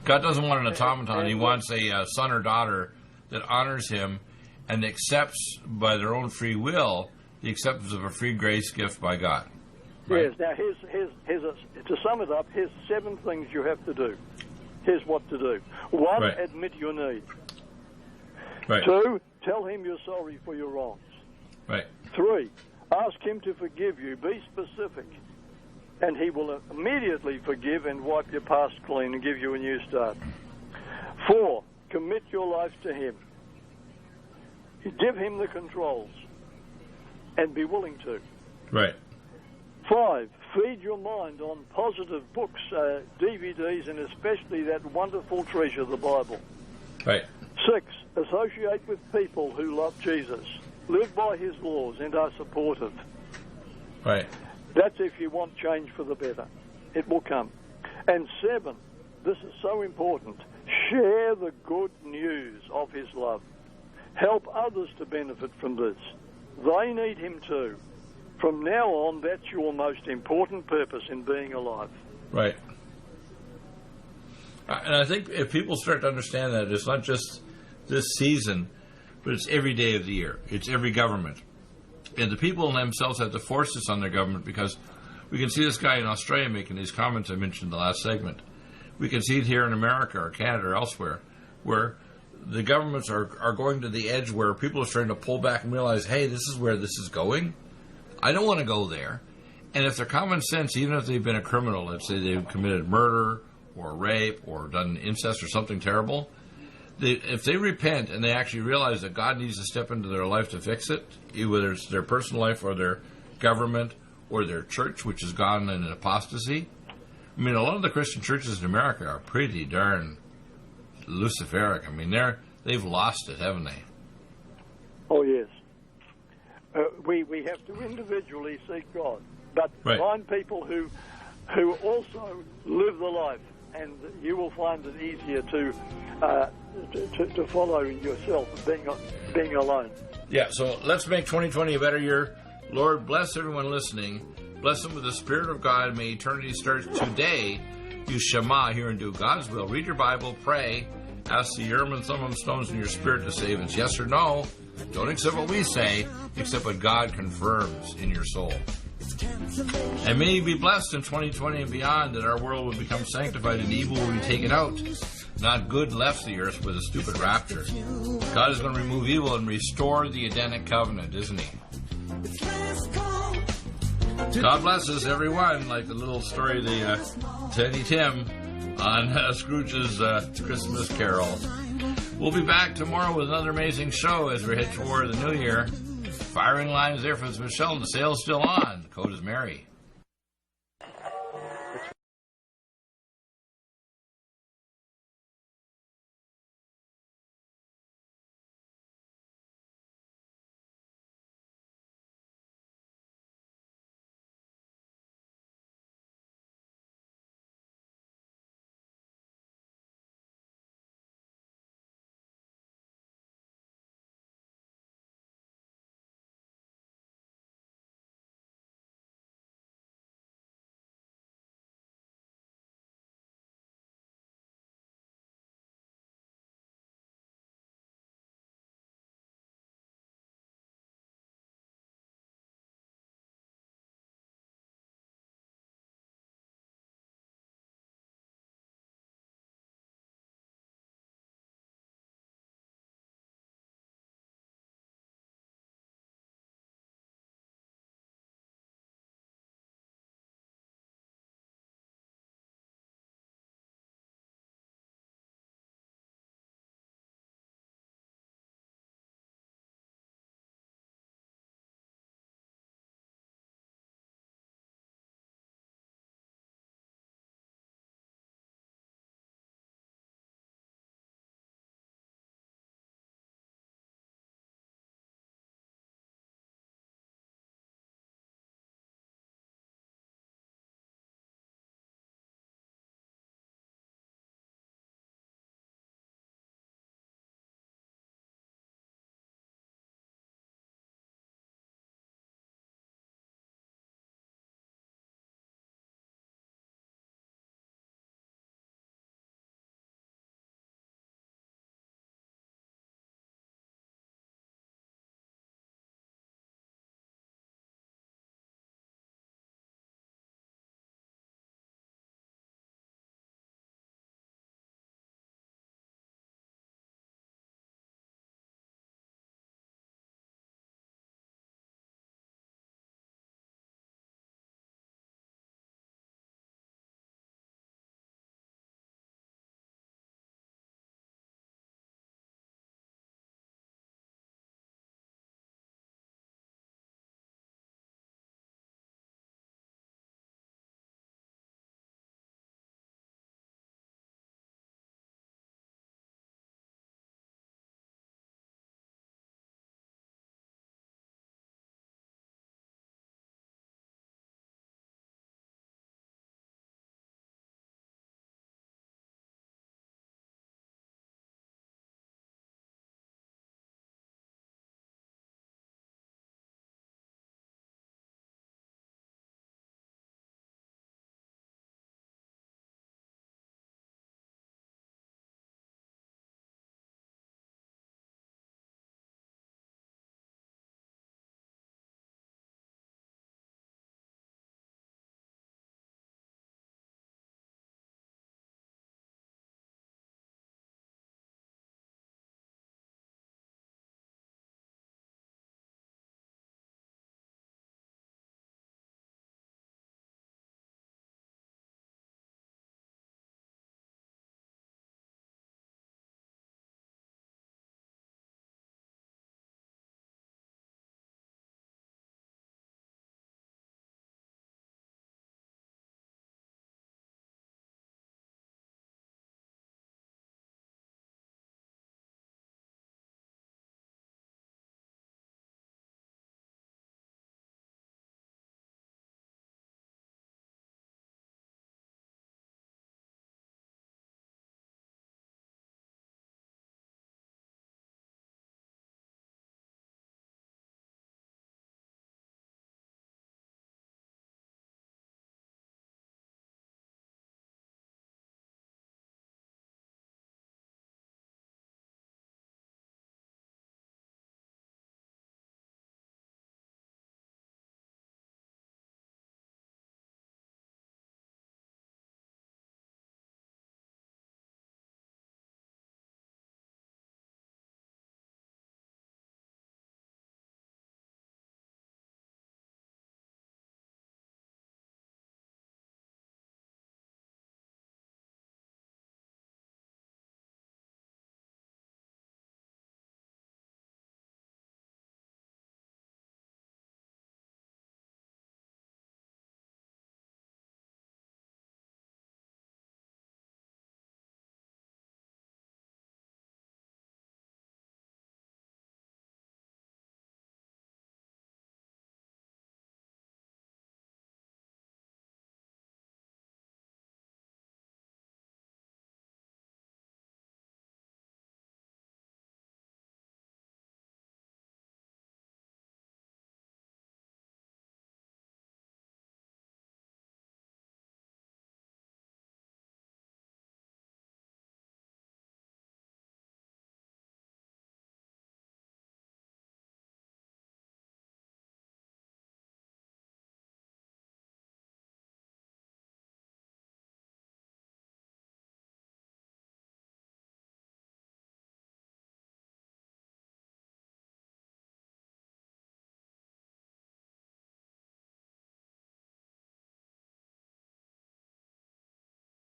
God doesn't want an automaton. He wants a son or daughter that honors him and accepts by their own free will the acceptance of a free grace gift by God. Right? Yes. Now, to sum it up, here's 7 things you have to do. Here's what to do. 1, right, admit your need. Right. 2, tell him you're sorry for your wrongs. Right. 3, ask him to forgive you. Be specific. And he will immediately forgive and wipe your past clean and give you a new start. 4, commit your life to him. Give him the controls and be willing to. Right. 5, feed your mind on positive books, DVDs, and especially that wonderful treasure, the Bible. Right. 6, associate with people who love Jesus, live by his laws, and are supportive. Right. That's if you want change for the better. It will come. And 7, this is so important, share the good news of his love. Help others to benefit from this. They need him too. From now on, that's your most important purpose in being alive. Right. And I think if people start to understand that, it's not just this season, but it's every day of the year. It's every government. And the people themselves have to force this on their government, because we can see this guy in Australia making these comments I mentioned in the last segment. We can see it here in America or Canada or elsewhere, where the governments are going to the edge where people are starting to pull back and realize, hey, this is where this is going. I don't want to go there. And if they're common sense, even if they've been a criminal, let's say they've committed murder or rape or done incest or something terrible, if they repent and they actually realize that God needs to step into their life to fix it, whether it's their personal life or their government or their church, which has gone in an apostasy. I mean, a lot of the Christian churches in America are pretty darn Luciferic. I mean, they've lost it, haven't they? Oh, yes. We have to individually seek God, but right, find people who also live the life, and you will find it easier to follow yourself, being alone. Yeah, so let's make 2020 a better year. Lord, bless everyone listening. Bless them with the Spirit of God. May eternity start today. You Shema, hear and do God's will. Read your Bible, pray, ask the Urim and Thummim stones in your spirit to save. It's yes or no. Don't accept what we say, accept what God confirms in your soul. And may you be blessed in 2020 and beyond, that our world will become sanctified and evil will be taken out. Not good left the earth with a stupid rapture. God is going to remove evil and restore the Edenic covenant, isn't he? God bless us, everyone, like the little story of the Tiny Tim on Scrooge's Christmas Carol. We'll be back tomorrow with another amazing show as we head toward the new year. Firing lines there for Michelle. The sale's still on. The code is Mary.